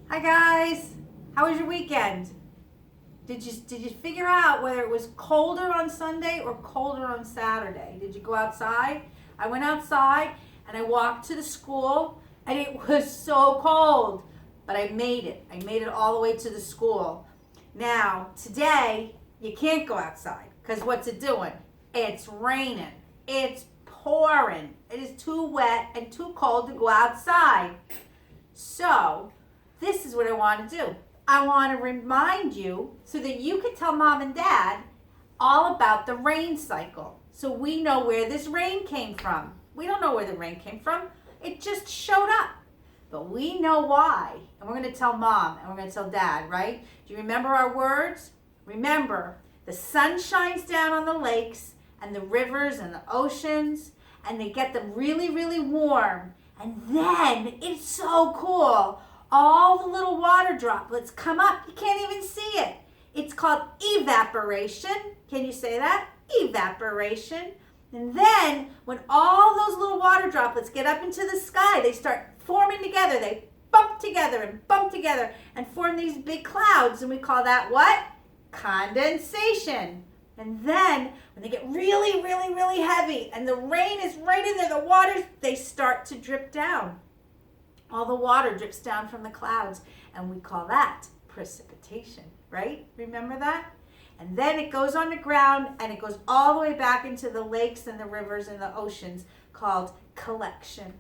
Hi guys, how was your weekend? Did you figure out whether it was colder on Sunday or colder on Saturday? Did you go outside? I went outside and I walked to the school and it was so cold, but I made it. I made it all the way to the school. Now, today you can't go outside because what's it doing? It's raining. It's pouring. It is too wet and too cold to go outside. So, this is what I want to do. I want to remind you so that you can tell mom and dad all about the rain cycle. So we know where this rain came from. We don't know where the rain came from. It just showed up. But we know why. And we're going to tell mom and we're going to tell dad, right? Do you remember our words? Remember, the sun shines down on the lakes and the rivers and the oceans, and they get them really, really warm. And then it's so cool. All the little water droplets come up. You can't even see it. It's called evaporation. Can you say that? Evaporation. And then when all those little water droplets get up into the sky, they start forming together. They bump together and form these big clouds. And we call that what? Condensation. And then when they get really, really, really heavy and the rain is right in there, the waters, they start to drip down. All the water drips down from the clouds, and we call that precipitation, right? Remember that? And then it goes on the ground, and it goes all the way back into the lakes and the rivers and the oceans, called collection.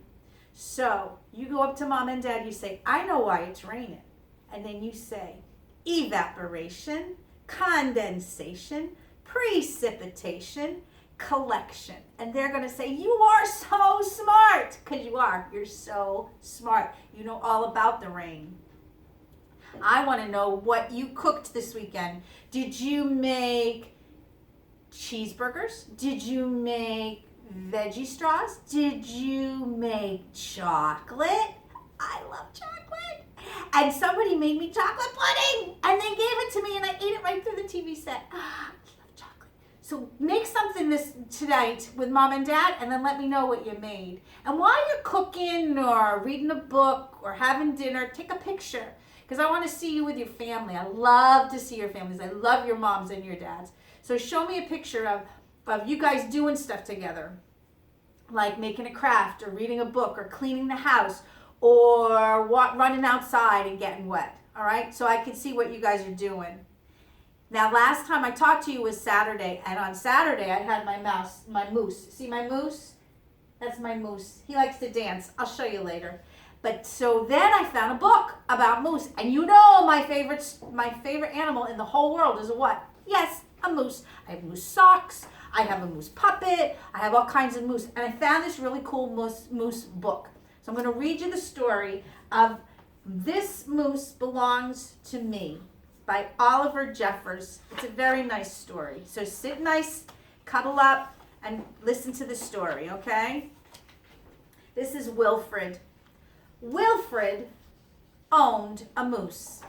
So you go up to mom and dad, you say, I know why it's raining. And then you say, evaporation, condensation, precipitation, collection. And they're going to say, you are so smart, because you are. You're so smart. You know all about the rain. I want to know what you cooked this weekend. Did you make cheeseburgers? Did you make veggie straws? Did you make chocolate? I love chocolate. And somebody made me chocolate pudding, and they gave it to me, and I ate it right through the TV set. So make something tonight with mom and dad, and then let me know what you made. And while you're cooking or reading a book or having dinner, take a picture, because I want to see you with your family. I love to see your families. I love your moms and your dads. So show me a picture of you guys doing stuff together, like making a craft or reading a book or cleaning the house or running outside and getting wet. All right? So I can see what you guys are doing. Now, last time I talked to you was Saturday, and on Saturday I had my moose. See my moose? That's my moose. He likes to dance. I'll show you later. But so then I found a book about moose, and you know my favorite animal in the whole world is a what? Yes, a moose. I have moose socks. I have a moose puppet. I have all kinds of moose, and I found this really cool moose book. So I'm going to read you the story of This Moose Belongs to Me by Oliver Jeffers. It's a very nice story. So sit nice, cuddle up, and listen to the story, okay? This is Wilfred. Wilfred owned a moose.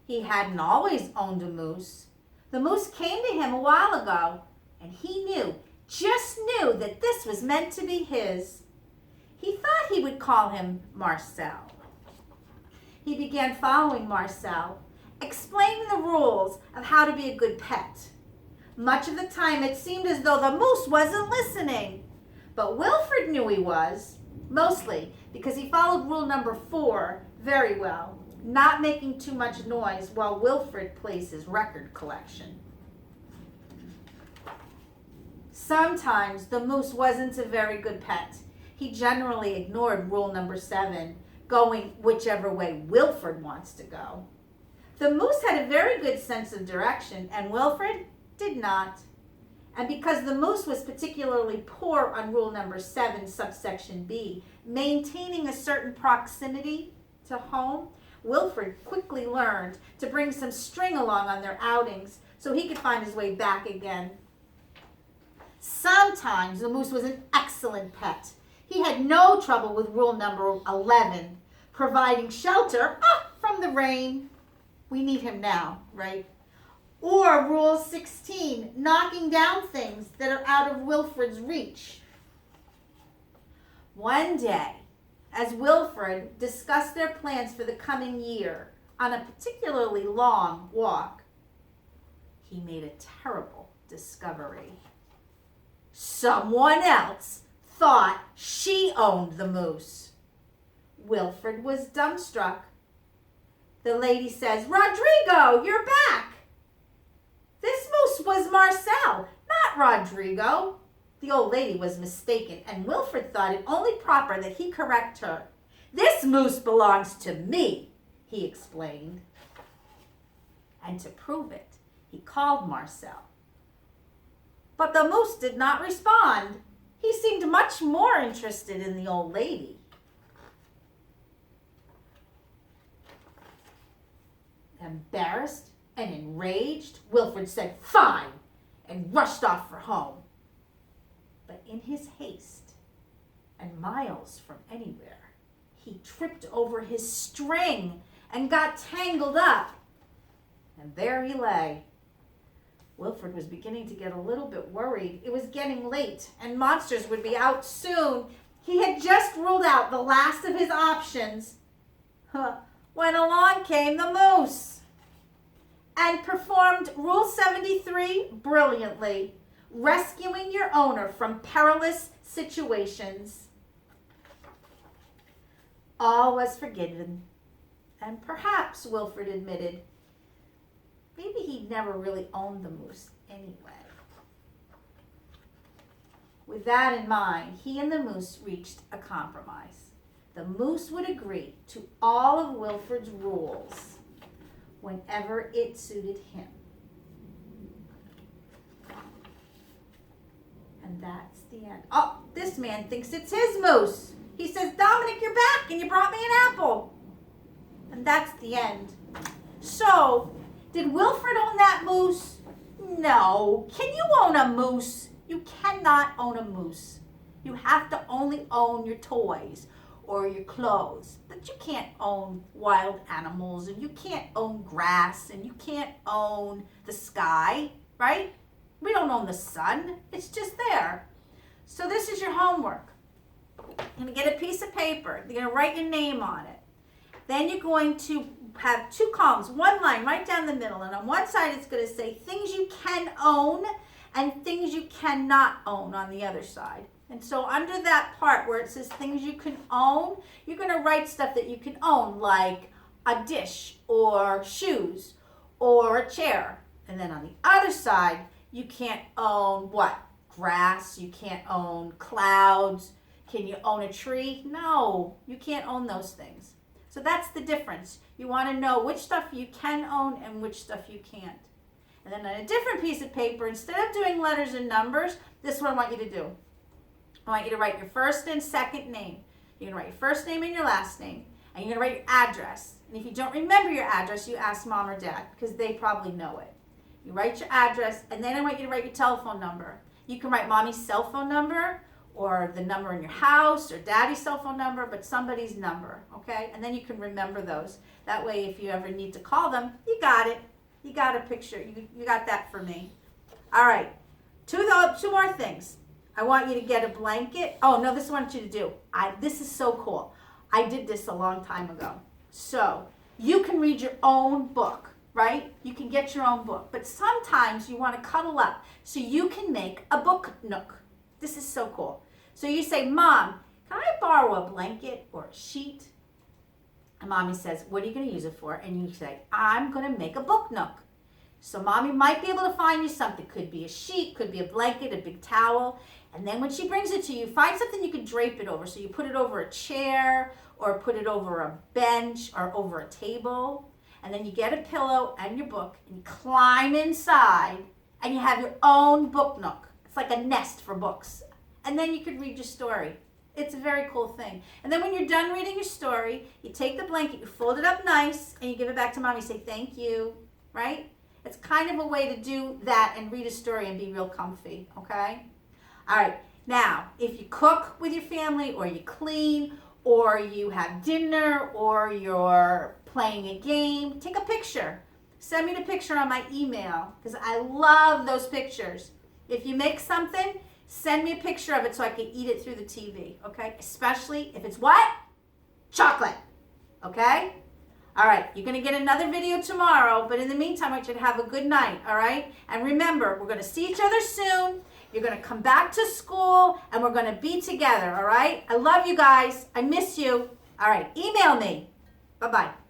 He hadn't always owned a moose. The moose came to him a while ago, and he just knew that this was meant to be his. He thought he would call him Marcel. He began following Marcel, explaining the rules of how to be a good pet. Much of the time it seemed as though the moose wasn't listening, but Wilfred knew he was, mostly because he followed rule number 4 very well, not making too much noise while Wilfred plays his record collection. Sometimes the moose wasn't a very good pet. He generally ignored rule number 7, going whichever way Wilfred wants to go. The moose had a very good sense of direction, and Wilfred did not. And because the moose was particularly poor on rule number 7, subsection B, maintaining a certain proximity to home, Wilfred quickly learned to bring some string along on their outings so he could find his way back again. Sometimes the moose was an excellent pet. He had no trouble with rule number 11, providing shelter from the rain. We need him now, right? Or rule 16, knocking down things that are out of Wilfred's reach. One day, as Wilfred discussed their plans for the coming year on a particularly long walk, he made a terrible discovery. Someone else thought she owned the moose. Wilfred was dumbstruck. The lady says, "Rodrigo, you're back." This moose was Marcel, not Rodrigo. The old lady was mistaken, and Wilfred thought it only proper that he correct her. "This moose belongs to me," he explained. And to prove it, he called Marcel. But the moose did not respond. He seemed much more interested in the old lady. Embarrassed and enraged, Wilfred said, "Fine," and rushed off for home. But in his haste, and miles from anywhere, he tripped over his string and got tangled up. And there he lay. Wilfred was beginning to get a little bit worried. It was getting late, and monsters would be out soon. He had just ruled out the last of his options when along came the moose and performed Rule 73 brilliantly, rescuing your owner from perilous situations. All was forgiven, and perhaps, Wilfred admitted, maybe he'd never really owned the moose anyway. With that in mind, he and the moose reached a compromise. The moose would agree to all of Wilfred's rules whenever it suited him. And that's the end. Oh, this man thinks it's his moose. He says, "Dominic, you're back and you brought me an apple." And that's the end. So, did Wilfred own that moose? No. Can you own a moose? You cannot own a moose. You have to only own your toys or your clothes. But you can't own wild animals, and you can't own grass, and you can't own the sky, right? We don't own the sun. It's just there. So this is your homework. You're going to get a piece of paper. You're going to write your name on it. Then you're going to have two columns, one line right down the middle. And on one side, it's going to say things you can own and things you cannot own on the other side. And so under that part where it says things you can own, you're going to write stuff that you can own, like a dish or shoes or a chair. And then on the other side, you can't own what? Grass. You can't own clouds. Can you own a tree? No, you can't own those things. So that's the difference. You want to know which stuff you can own and which stuff you can't. And then on a different piece of paper, instead of doing letters and numbers, this is what I want you to do. I want you to write your first and second name. You're going to write your first name and your last name. And you're going to write your address. And if you don't remember your address, you ask mom or dad because they probably know it. You write your address, and then I want you to write your telephone number. You can write mommy's cell phone number or the number in your house or daddy's cell phone number, but somebody's number, okay? And then you can remember those. That way, if you ever need to call them, you got it. You got a picture. You got that for me. All right. Two more things. I want you to get a blanket. Oh, no, this is what I want you to do. This is so cool. I did this a long time ago. So you can read your own book, right? You can get your own book. But sometimes you want to cuddle up so you can make a book nook. This is so cool. So you say, "Mom, can I borrow a blanket or a sheet?" And Mommy says, "What are you going to use it for?" And you say, "I'm going to make a book nook." So Mommy might be able to find you something. Could be a sheet, could be a blanket, a big towel. And then when she brings it to you, find something you can drape it over. So you put it over a chair or put it over a bench or over a table. And then you get a pillow and your book and you climb inside and you have your own book nook. It's like a nest for books. And then you could read your story. It's a very cool thing. And then when you're done reading your story, you take the blanket, you fold it up nice, and you give it back to Mommy. You say, "Thank you," right? It's kind of a way to do that and read a story and be real comfy, okay? All right. Now, if you cook with your family or you clean or you have dinner or you're playing a game, take a picture. Send me the picture on my email because I love those pictures. If you make something, send me a picture of it so I can eat it through the TV, okay? Especially if it's what? chocolate. Okay? All right, you're going to get another video tomorrow, but in the meantime, I want you to have a good night, all right? And remember, we're going to see each other soon. You're going to come back to school, and we're going to be together, all right? I love you guys. I miss you. All right, email me. Bye-bye.